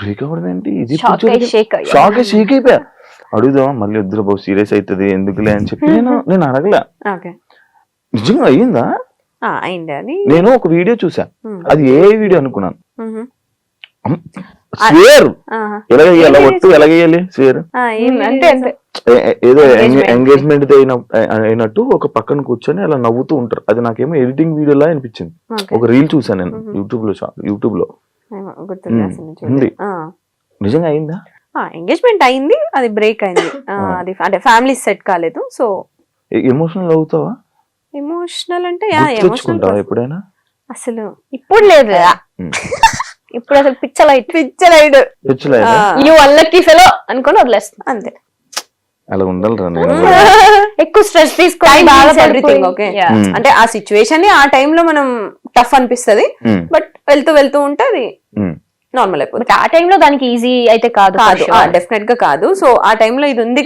Break అవ్వడం ఏంటి, ఇది షాక్ అయిపోయా. అడుగుదాం మళ్ళీ వద్దురా బాబు సీరియస్ అవుతుంది ఎందుకులే అని చెప్పి నేను అడగలే. నిజంగా అయ్యిందా అయింది అని నేను ఒక వీడియో చూసా, అది ఏ వీడియో అనుకున్నాను. స్వేర్ ఎలాగేయాలి, ఒట్టు ఎలాగేయాలి స్వేర్ అంటే అంతే ఏదో ఎంగేజ్మెంట్ అయినట్టు ఒక పక్కన కూర్చొని అలా నవ్వుతూ ఉంటారు. అది నాకేమో ఎడిటింగ్ వీడియోలా అనిపించింది. ఒక రీల్ చూసాను నేను యూట్యూబ్ లో ఉంది. నిజంగా అయిందా? ఎంగేజ్మెంట్ అయింది, అది బ్రేక్ అయింది. అది అంటే ఫ్యామిలీ సెట్ కాలేదు. సో ఎమోషనల్ అవుతావా? ఎమోషనల్ అంటే తెచ్చుకుంటావా ఎప్పుడైనా? అసలు ఇప్పుడు లేదు, ఇప్పుడు అసలు పిచ్చలైట్ యూ అన్లక్కీ ఫెలో అనుకొని వదిలేస్తాను అంతే. అలా ఉండాలిరా. నేను ఎక్కువ స్ట్రెస్ తీసుకొని అంటే ఆ సిచ్యువేషన్ ఆ టైంలో మనం టఫ్ అనిపిస్తది, బట్ వెళ్తూ ఉంటే అది నార్మల్ అయిపోతుంది. ఆ టైంలో దానికి ఈజీ అయితే కాదు, డెఫినెట్ గా కాదు. సో ఆ టైంలో ఇది ఉంది,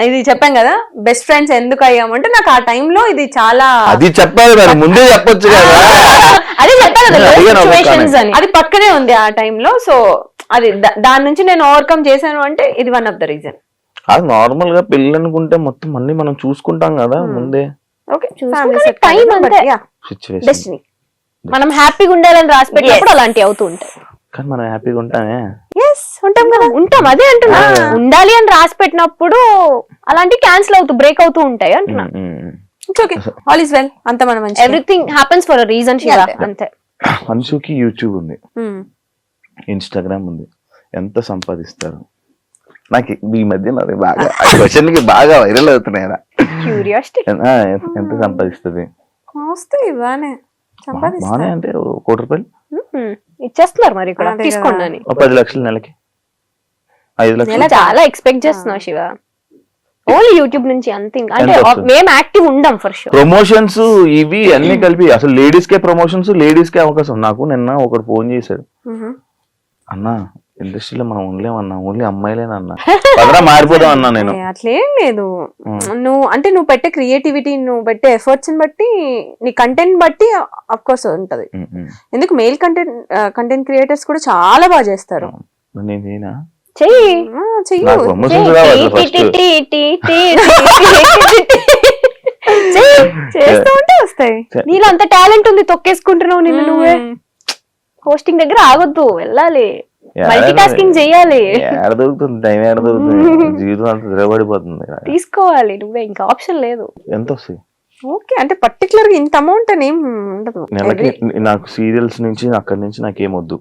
ఇది చెప్పాం కదా బెస్ట్ ఫ్రెండ్స్ ఎందుకు అయ్యామంటే నాకు ఆ టైంలో ఇది చాలా అది చెప్పాలి ముందే చెప్పొచ్చు కదా. అదే చెప్పాను, అది పక్కనే ఉంది ఆ టైంలో. సో అది దాని నుంచి నేను ఓవర్కమ్ చేశాను అంటే ఇది వన్ ఆఫ్ ద రీజన్. అది నార్మల్ గా పెళ్లి అనుకుంటే మొత్తం అన్ని మనం చూసుకుంటాం కదా ముందే. మనం హ్యాపీగా ఉండాలని రాసి పెట్టినప్పుడు అలాంటివి అవుతూ ఉంటాయి. కానీ మనం హ్యాపీగా ఉంటామే. ఉంటాం అదే అంటున్నా, ఉండాలి అని రాసి పెట్టినప్పుడు అలాంటివి క్యాన్సిల్ అవుతూ బ్రేక్ అవుతూ ఉంటాయి అంటున్నా. ఆల్ ఇస్ వెల్, అంత మనం everything happens for a reason. అంతే. మనుషుకి యూట్యూబ్ ఉంది, ఇన్స్టాగ్రామ్ ఉంది, ఎంత సంపాదిస్తారు? నాకు ఈ మధ్య బాగా క్వశ్చన్ కి బాగా వైరల్ అవుతున్నాయి. ఎంత సంపాదిస్తుంది? బానే అంటే 1 కోటి రూపాయలు ఇచ్చేస్తున్నారు మరి ఇక్కడ తీసుకోండి. 10 లక్షలు నెలకి, 5 లక్షలు చాలా ఎక్స్పెక్ట్ చేస్తున్నావు శివ. ఓన్లీ యూట్యూబ్ నుంచి అంతే. అంటే మేము యాక్టివ్ ఉండం ఫర్ షూర్. ప్రమోషన్స్ ఇవి అన్ని కలిపి అసలు లేడీస్ కే ప్రమోషన్స్, లేడీస్ కే అవకాశం. నాకు నిన్న ఒకడు ఫోన్ చేశాడు, అన్నా ఇండస్ట్రీలో మనం ఉండలేమన్నా, ఓన్లీ అమ్మాయిలేనన్నా, పదరా మారిపోదాం అన్నా. నేను అట్లేం లేదు, నువ్వు పెట్టే క్రియేటివిటీ, నువ్వు పెట్టే ఎఫర్ట్స్ బట్టి, నీ కంటెంట్ బట్టి అఫ్ కోర్స్ ఉంటది. ఎందుకు మేల్ కంటెంట్ క్రియేటర్స్ కూడా చాలా బాగా చేస్తారు. నేనేనా చేస్తూ ఉంటే వస్తాయి. నీలో అంత టాలెంట్ ఉంది, తొక్కేసుకుంటున్నావు నిన్ను నువ్వే. హోస్టింగ్ దగ్గర ఆగొద్దు, వెళ్ళాలి, మల్టీ టాస్కింగ్ చెయ్యాలి. దొరుకుతుంది టైం, దొరుకుతుంది, జీవితం అంతా ద్రవడిపోతుంది. తీసుకోవాలి నువ్వే, ఇంకా ఆప్షన్ లేదు. ఎంత వస్తాయి? ఓకే అంటే పర్టికులర్ గా ఇంత అమౌంట్ అని ఏం ఉండదు. నెలకి నాకు సీరియల్స్ నుంచి అక్కడి నుంచి నాకేమొద్దు,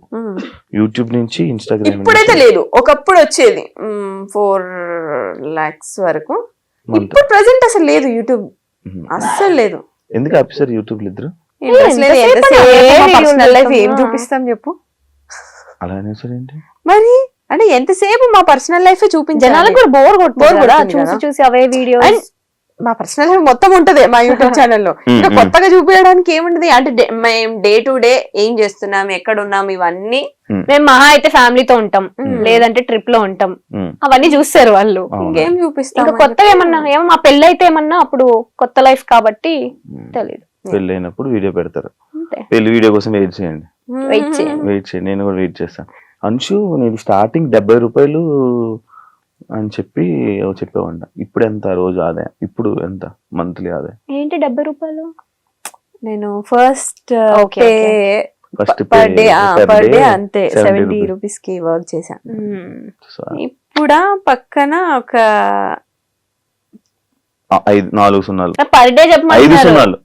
యూట్యూబ్ నుంచి ఇన్స్టాగ్రామ్. ఇప్పుడైతే లేదు, ఒకప్పుడు వచ్చేది 4 lakhs వరకు. ఇప్పుడు ప్రెసెంట్ అసలు లేదు, యూట్యూబ్ అస్సలు లేదు. ఎందుకు ఆఫీసర్ యూట్యూబ్ ఇద్దరు ఏం చూపిస్తాం చెప్పు? అలా సార్ ఏంటి మరి అంటే ఎంతసేపు మా పర్సనల్ లైఫ్ చూపించాలి, జనాలకు కూడా బోర్ కొడుతుంది చూసి అవే వీడియో. మా పర్సనల్ లైఫ్ మొత్తం ఉంటది మా యూట్యూబ్ ఛానల్లో. ఇంకా కొత్తగా చూపించడానికి ఏముంటది అంటే మేము డే టు డే ఏం చేస్తున్నాం, ఎక్కడ ఉన్నాం, ఇవన్నీ. మేము మహా అయితే ఫ్యామిలీతో ఉంటాం, లేదంటే ట్రిప్ లో ఉంటాం, అవన్నీ చూస్తారు వాళ్ళు. ఇంకేం చూపిస్తాం? ఇంకా కొత్తగా ఏమన్నా మా పెళ్లి అయితే ఏమన్నా అప్పుడు కొత్త లైఫ్ కాబట్టి తెలియదు. పెళ్లి అయినప్పుడు వీడియో పెడతారు, పెళ్లి వీడియో కోసం వెయిట్ చేయండి. నేను కూడా వెయిట్ చేస్తాను. అంశు నేను స్టార్టింగ్ 70 రూపాయలు అని చెప్పి చెప్పేవాడి. ఇప్పుడు ఎంత రోజు ఆదాయం, ఇప్పుడు ఎంత మంత్లీ ఆదాయం? ఏంటి 70 రూపాయలు? నేను ఫస్ట్ పర్ డే అంతే 70 రూపీస్ కి వర్క్ చేశాను. ఇప్పుడు పక్కన ఒక 4 సున్నాలు పర్ డే చెప్పమని, 5 సున్నాలు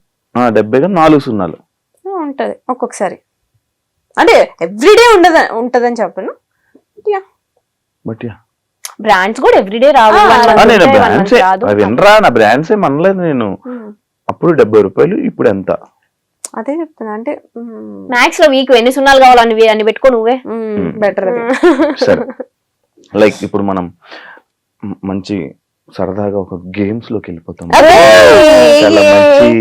70 4 సున్నాలు ఉంటది ఒక్కొక్కసారి. అంటే ఎవ్రీడే ఉంటదని చెప్పను, బట్ బ్రాండ్స్ కూడా ఎవ్రీడే రావు. వినరా, నా బ్రాండ్స్ ఏం అనలేదు నేను. అప్పుడు 70 రూపాయలు, ఇప్పుడు ఎంత? అదే చెప్తున్నా. అంటే మ్యాక్స్ లో వీక్ ఎన్ని సున్నాలు కావాలని అని పెట్టుకో నువ్వే, బెటర్. సరే, లైక్ ఇప్పుడు మనం మంచి సరదాగా ఒక గేమ్స్ లోకి వెళ్ళిపోతాం.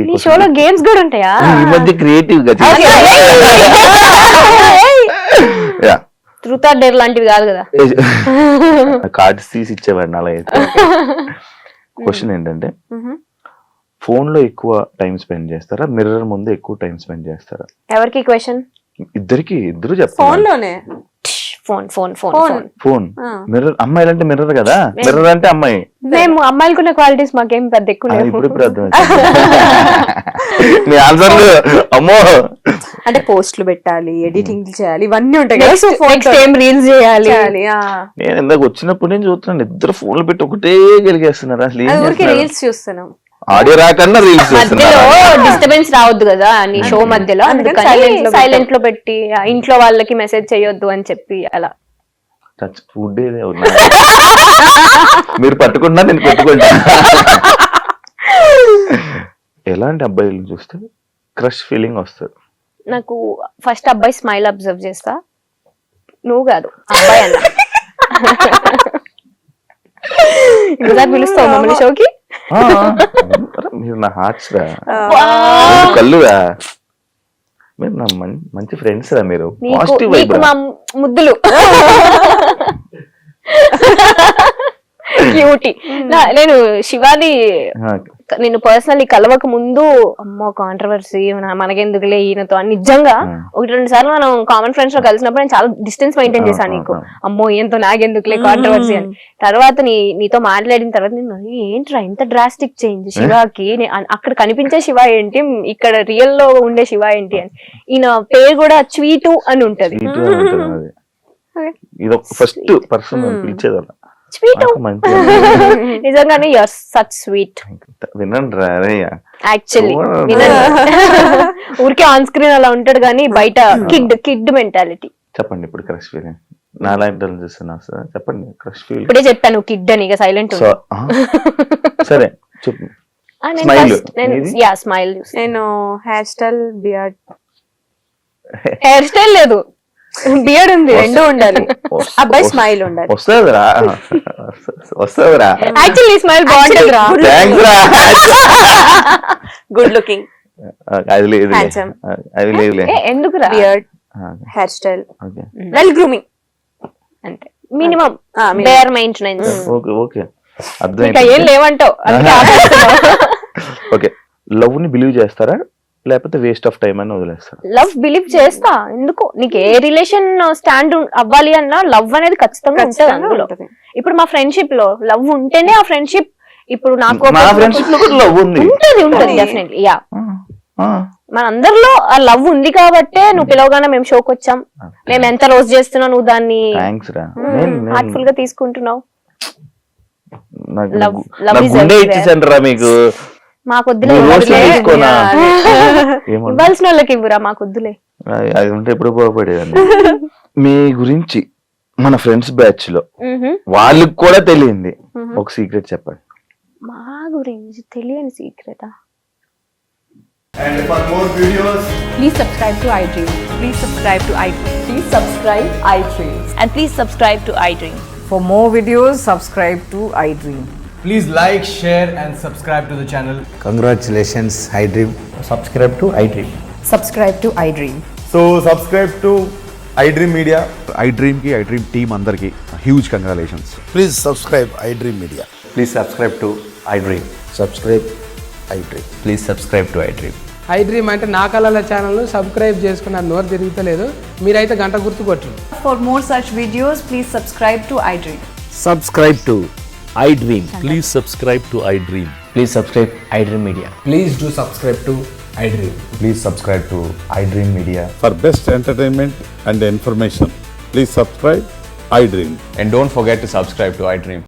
నీ షోలో గేమ్స్ కూడా ఉంటాయా? ఈ మధ్య క్రియేటివ్ గా ట్రూత్ ఆర్ డేర్ లాంటివి కాదు కదా, కార్డ్స్ తీసి ఇచ్చేవాడిని అలా అయితే. క్వశ్చన్ ఏంటంటే, ఫోన్ లో ఎక్కువ టైం స్పెండ్ చేస్తారా, మిర్రర్ ముందు ఎక్కువ టైం స్పెండ్ చేస్తారా? ఎవరికి క్వశ్చన్? ఇద్దరు చెప్పారు. ఫోన్ లోనే phone phone phone Phone. Phone phone mirror, అమ్మాయిలు అంటే మిర్రర్ కదా, మిర్రర్ అంటే అమ్మాయి. మేము అమ్మాయిలకున్న క్వాలిటీస్ మాకేం పెద్ద ఎక్కువ లేవు. ఇప్పుడు అర్థం మీ ఆన్సర్లు అమ్మో. అంటే పోస్టులు పెట్టాలి, ఎడిటింగ్ చేయాలి, ఇవన్నీ ఉంటాయి కదా. సో నెక్స్ట్ ఏం రీల్స్ చేయాలి. నేను ఇందాక వచ్చినప్పుడు నేను చూస్తున్నాను ఇద్దరు ఫోన్లు పెట్టి ఒకటే గెలిగేస్తున్నారు. అసలు ఏం ఊరికి చేస్తున్నారు? రీల్స్ చూస్తున్నాం. ఆడియో రాకన్నా రీల్స్ మధ్యలో డిస్టర్బెన్స్ రావద్దు కదా నీ షో మధ్యలో, అందుకని అందుకని సైలెంట్ లో పెట్టి ఇంట్లో వాళ్ళకి మెసేజ్ చేయొద్దు అని చెప్పి అలా. టచ్ ఫుడ్ మీరు పట్టుకుంటా నేను పెట్టుకుంటా. ఎలాంటి అబ్బాయిలు చూస్తే క్రష్ ఫీలింగ్ వస్తుంది? నాకు ఫస్ట్ అబ్బాయి స్మైల్ అబ్జర్వ్ చేస్తా. నువ్వు కాదు అబ్బాయి అన్న. ఇంకోసారి పిలుస్తావు మమ్మల్ని షోకి? మీరు నా హార్ట్స్ రా, కళ్ళురా, మీరు నా మంచి ఫ్రెండ్స్ రా, మీరు పాజిటివ్ వైబ్ నీకు మా ముద్దులు క్యూటీ. నేను శివాది నేను పర్సనల్లీ కలవక ముందు అమ్మో కాంట్రవర్సీ మనకెందుకులే ఈయనతో అని నిజంగా 1-2 సార్లు మనం కామన్ ఫ్రెండ్స్ లో కలిసినప్పుడు నేను చాలా డిస్టెన్స్ మెయింటైన్ చేశాను. నీకు అమ్మో ఈయనతో నాకెందుకులే కాంట్రవర్సీ అని. తర్వాత నీతో మాట్లాడిన తర్వాత నేను ఏంట్రా ఇంత డ్రాస్టిక్ చేంజ్ శివాకి, అక్కడ కనిపించే శివ ఏంటి, ఇక్కడ రియల్ లో ఉండే శివ ఏంటి అని. ఈయన పేరు కూడా స్వీటు అని ఉంటది. ఇది ఫస్ట్ పర్సన్ పిలిచేదన్న స్వీట్ నిజంగానే యూఆర్ సచ్ స్వీట్. వినండి రా యాక్చువల్లీ ఊరికే ఆన్ స్క్రీన్ అలా ఉంటాడు కానీ బయట కిడ్ మెంటాలిటీ. చెప్పండి ఇప్పుడు క్రష్ ఫీలింగ్. నా లైఫ్ చూస్తున్నా సార్, చెప్పండి క్రష్ ఫీలింగ్. ఇప్పుడే చెప్పాను కిడ్ అని, ఇక సైలెంట్. సరే చెప్పు. స్మైల్. నేను hair style, beard. Hair style లేదు, బియర్డ్ ఉంది, రెండు ఉండాలి. అబ్బాయి స్మైల్ ఉండాలి. వస్తుందిరా వస్తుందిరా. యాక్చువల్లీ స్మైల్ బాగుంటుంది రా. గుడ్ లుకింగ్, అది లేదు, హ్యాండ్సమ్. అది లేదు. ఎందుకు రా? Beard, hair style, well grooming అంటే minimum bare maintenance. Okay okay ఇంకా అర్థం. ఏం లేవంటావు. ఓకే, లవ్ ని బిలీవ్ చేస్తారా లేకపోతే వేస్ట్ ఆఫ్ టైం అని వదిలేస్తారా? లవ్ బిలీవ్ చేస్తా. ఎందుకు నీకు ఏ రిలేషన్ స్టాండ్ అవ్వాలి అన్నా లవ్ అనేది ఖచ్చితంగా ఉంటుంది అందులో. ఇప్పుడు మా ఫ్రెండ్షిప్ లో లవ్ ఉంటేనే ఆ ఫ్రెండ్షిప్. ఇప్పుడు నాకు లవ్ ఉంది, ఉంటది డెఫినెట్లీ. యా, మన అందరిలో ఆ లవ్ ఉంది కాబట్టే నువ్వు పిలవగానే మేము షోకి వచ్చాం. మేము ఎంత రోజు చేస్తున్నావు, నువ్వు దాన్ని హార్ట్ఫుల్ గా తీసుకుంటున్నావు. మీకు మాకొద్దులే, ఇవ్వాల్సిన వాళ్ళకి ఇవ్వరా, మాకొద్దులే. అది ఉంటే ఎప్పుడు బాగుపడేదండి. మీ గురించి మన ఫ్రెండ్స్ బ్యాచ్ లో వాళ్ళకి కూడా తెలియంది ఒక సీక్రెట్ చెప్పండి. మా గురించి తెలియని సీక్రెటా? And for more videos, Please subscribe to iDream. Please subscribe to iDream. Please subscribe iDream. And please subscribe to iDream. For more videos, subscribe to iDream. please like, share and subscribe to the channel. Congratulations, iDream. Subscribe to iDream. Subscribe to iDream. So subscribe to iDream Media. iDream ki iDream team andarki huge congratulations. Please subscribe iDream Media. Please subscribe to iDream. Subscribe iDream. Please subscribe to iDream. iDream అంటే నా కళల channel subscribe చేసుకున్న నోరు తిరుగుతలేదు, మీరైతే గంట గుర్తు కొట్టండి. For more such videos, please subscribe to iDream. Subscribe to iDream. Please subscribe to iDream. Please subscribe iDream Media. Please do subscribe to iDream. Please subscribe to iDream Media. For best entertainment and information, please subscribe iDream. And don't forget to subscribe to iDream.